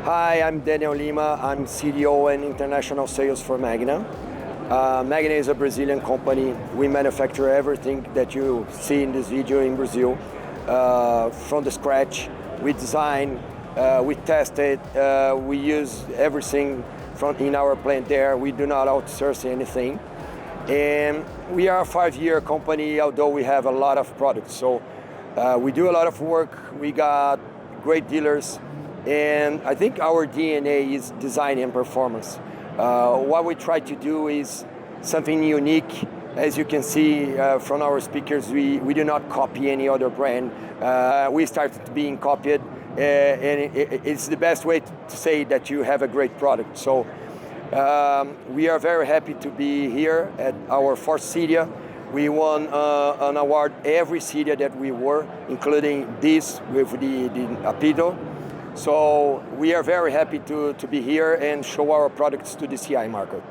Hi, I'm Daniel Lima. I'm CDO and International Sales for Magna. Magna is a Brazilian company. We manufacture everything that you see in this video in Brazil from the scratch. We design, we test it, we use everything in our plant there. We do not outsource anything. And we are a 5-year company, although we have a lot of products. So we do a lot of work. We got great dealers. And I think our DNA is design and performance. What we try to do is something unique. As you can see from our speakers, we do not copy any other brand. We started being copied, and it's the best way to say that you have a great product. So we are very happy to be here at our fourth Cedia. We won an award every Cedia that we were, including this with the Apito. So we are very happy to be here and show our products to the CI market.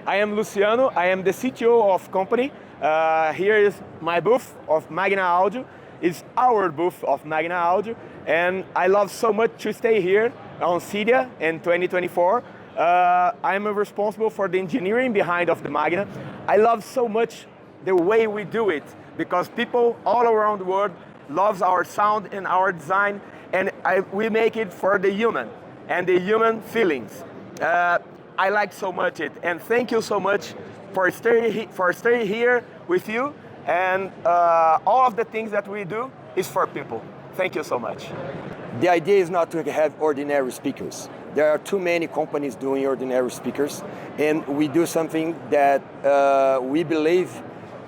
I am Luciano, I am the CTO of company. Here is my booth of Magna Audio. It's our booth of Magna Audio. And I love so much to stay here on Cedia in 2024. I'm responsible for the engineering behind of the Magna. I love so much the way we do it because people all around the world loves our sound and our design. And we make it for the human and the human feelings. I like so much it, and thank you so much for staying here with you. And all of the things that we do is for people. Thank you so much. The idea is not to have ordinary speakers. There are too many companies doing ordinary speakers, and we do something that we believe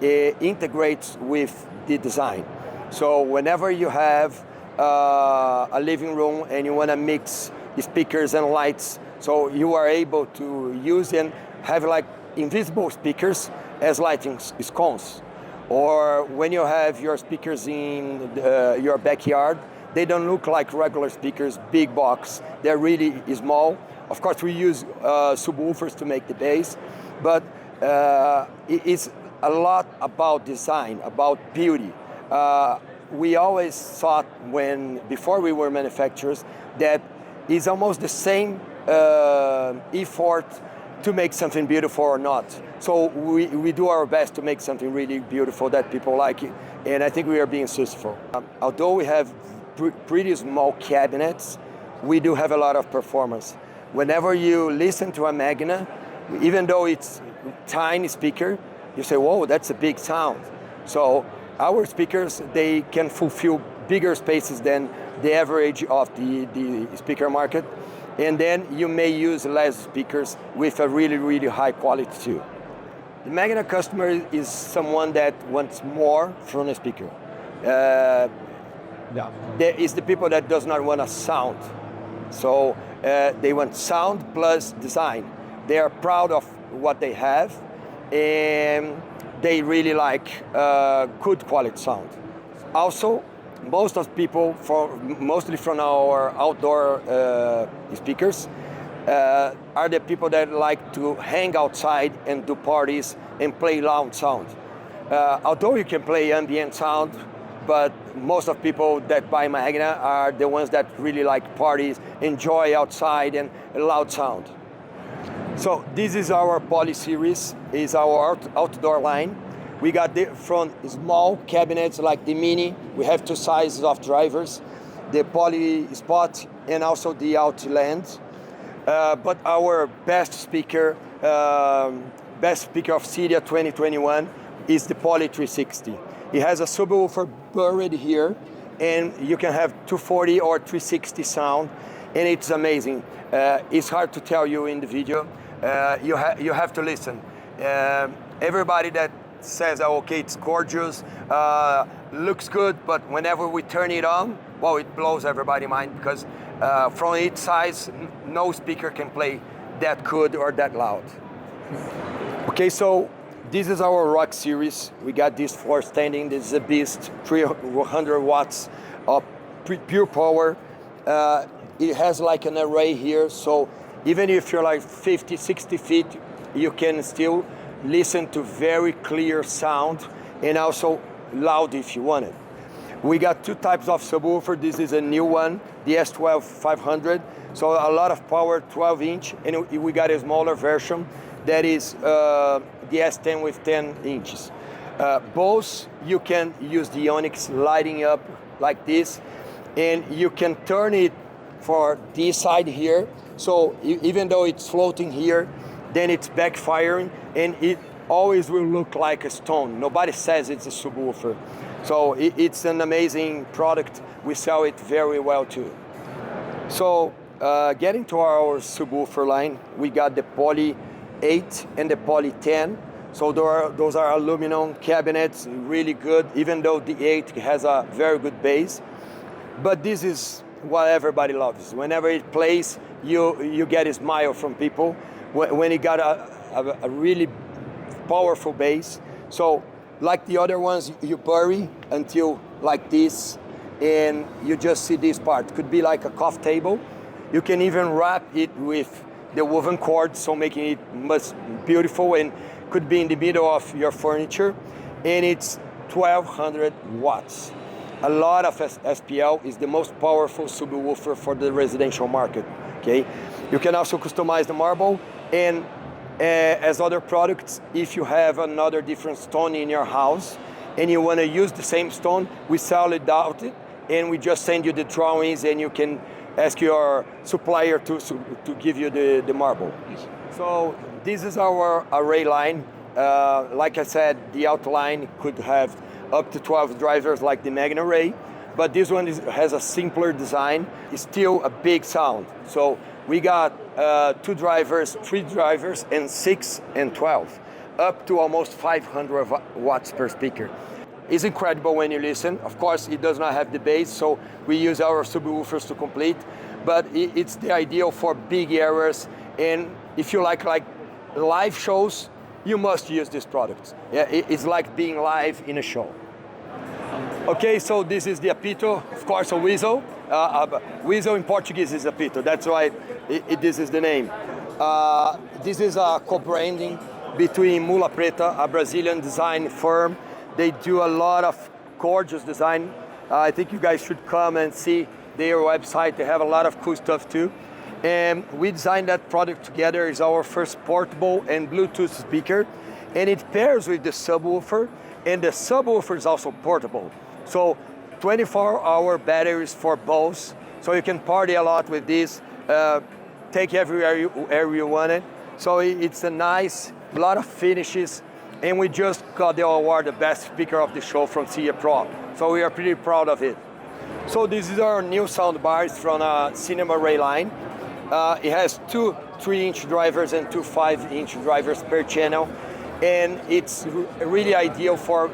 integrates with the design. So whenever you have a living room and you want to mix speakers and lights, so you are able to use and have like invisible speakers as lighting scones. Or when you have your speakers in your backyard, they don't look like regular speakers, big box. They're really small. Of course, we use subwoofers to make the bass, but it's a lot about design, about beauty. We always thought before we were manufacturers, that it's almost the same effort to make something beautiful or not. So we do our best to make something really beautiful that people like it. And I think we are being successful. Although we have pretty small cabinets, we do have a lot of performance. Whenever you listen to a Magna, even though it's tiny speaker, you say, whoa, that's a big sound. So our speakers, they can fulfill bigger spaces than the average of the speaker market. And then you may use less speakers with a really, really high quality too. The Magna customer is someone that wants more from a speaker. There is the people that does not want a sound. So they want sound plus design. They are proud of what they have, and they really like good quality sound. Also, most of people, mostly from our outdoor speakers, are the people that like to hang outside and do parties and play loud sound. Although you can play ambient sound, but most of people that buy Magna are the ones that really like parties, enjoy outside and loud sound. So this is our Poly series, is our outdoor line. We got from small cabinets like the Mini. We have 2 sizes of drivers, the Poly Spot and also the Outland. But our best speaker of Cedia 2021 is the Poly 360. It has a subwoofer buried here, and you can have 240 or 360 sound, and it's amazing. It's hard to tell you in the video. You have to listen. Everybody that says, oh, okay, it's gorgeous, looks good, but whenever we turn it on, well, it blows everybody's mind because from its size, no speaker can play that good or that loud. Okay, so this is our Rock series. We got this floor standing. This is a beast, 300 watts of pure power. It has like an array here, so even if you're like 50, 60 feet, you can still listen to very clear sound and also loud if you want it. We got 2 types of subwoofer. This is a new one the S12 500, so a lot of power, 12 inch, and we got a smaller version that is the S10 with 10 inches. Both you can use the Onyx lighting up like this, and you can turn it for this side here, so even though it's floating here, then it's backfiring, and it always will look like a stone. Nobody says it's a subwoofer. So it's an amazing product. We sell it very well too. So getting to our subwoofer line, we got the Poly 8 and the Poly 10. So those are aluminum cabinets, really good, even though the 8 has a very good bass. But this is what everybody loves. Whenever it plays, you get a smile from people when it got a really powerful bass. So like the other ones, you bury until like this, and you just see this part. Could be like a coffee table. You can even wrap it with the woven cord, so making it much beautiful, and could be in the middle of your furniture. And it's 1200 watts. A lot of SPL is the most powerful subwoofer for the residential market, okay? You can also customize the marble, and as other products, if you have another different stone in your house and you want to use the same stone, we sell it out, and we just send you the drawings, and you can ask your supplier to give you the marble. So this is our array line. Like I said, the outline could have up to 12 drivers like the Magna array, but this one has a simpler design. It's still a big sound. So we got 2 drivers, 3 drivers, and 6 and 12, up to almost 500 watts per speaker. It's incredible when you listen. Of course, it does not have the bass, so we use our subwoofers to complete, but it's the ideal for big areas, and if you like live shows, you must use this product. Yeah, it's like being live in a show. Okay, so this is the apito, of course a weasel. Weasel in Portuguese is apito, that's why this is the name. This is a co-branding between Mula Preta, a Brazilian design firm. They do a lot of gorgeous design. I think you guys should come and see their website. They have a lot of cool stuff too. And we designed that product together. It's our first portable and Bluetooth speaker, and it pairs with the subwoofer, and the subwoofer is also portable. So 24-hour batteries for both, so you can party a lot with this, take everywhere you want it. So it's a nice, lot of finishes, and we just got the award, the best speaker of the show from Cedia Pro. So we are pretty proud of it. So this is our new sound bars from a Cinema Array line. It has 2 3-inch drivers and 2 5-inch drivers per channel, and it's really ideal for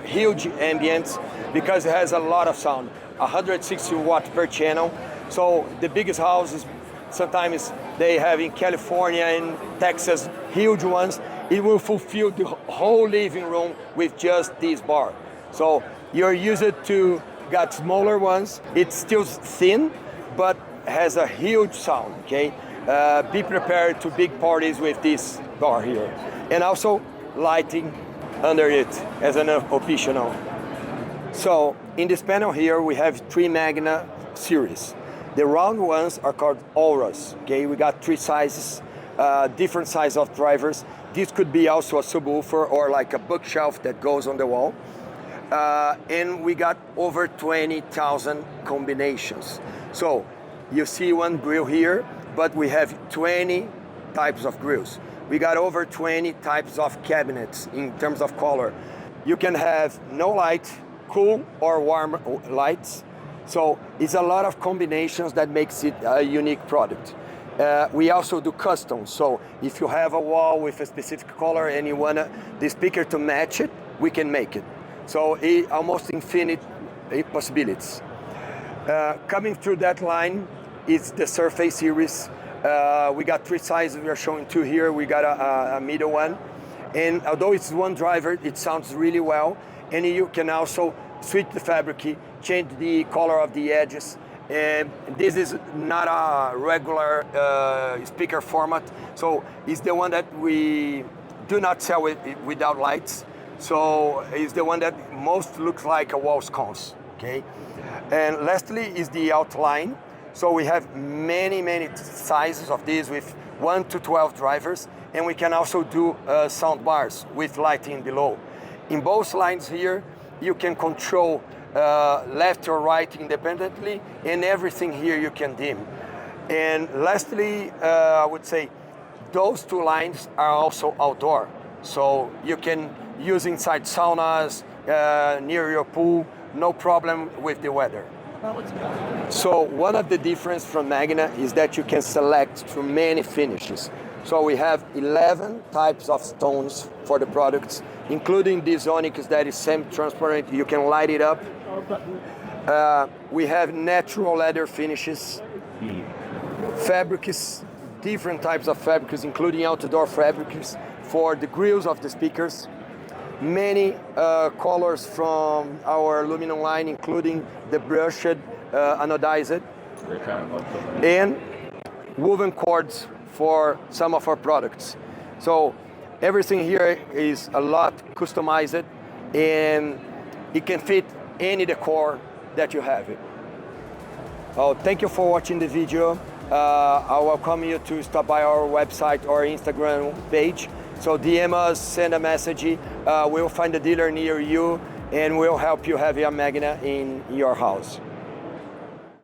huge ambience because it has a lot of sound, 160 watts per channel. So the biggest houses, sometimes they have in California and Texas, huge ones, it will fulfill the whole living room with just this bar. So you're used to got smaller ones, it's still thin, but has a huge sound, okay? Be prepared to big parties with this bar here. And also lighting under it as an optional. So in this panel here, we have 3 Magna series. The round ones are called Auras, okay? We got 3 sizes, different size of drivers. This could be also a subwoofer or like a bookshelf that goes on the wall. And we got over 20,000 combinations. So you see one grill here, but we have 20 types of grills. We got over 20 types of cabinets in terms of color. You can have no light, cool or warm lights. So it's a lot of combinations that makes it a unique product. We also do custom. So if you have a wall with a specific color and you want the speaker to match it, we can make it. So almost infinite possibilities. Coming through that line is the Surface series. We got 3 sizes, we are showing 2 here. We got a middle one. And although it's one driver, it sounds really well. And you can also switch the fabric, change the color of the edges. And this is not a regular speaker format. So it's the one that we do not sell without lights. So it's the one that most looks like a wall sconce, okay? And lastly is the outline. So we have many sizes of these with 1 to 12 drivers, and we can also do sound bars with lighting below. In both lines here, you can control left or right independently, and everything here you can dim. And lastly, I would say those 2 lines are also outdoor. So you can use inside saunas, near your pool, no problem with the weather. So one of the difference from Magna is that you can select from many finishes. So we have 11 types of stones for the products, including this onyx that is semi-transparent. You can light it up. We have natural leather finishes, fabrics, different types of fabrics, including outdoor fabrics for the grills of the speakers. Many colors from our aluminum line, including the brushed, anodized, and woven cords for some of our products. So everything here is a lot customized, and it can fit any decor that you have. Oh, thank you for watching the video. I welcome you to stop by our website or Instagram page. So DM us, send a message. We'll find a dealer near you, and we'll help you have your Magna in your house.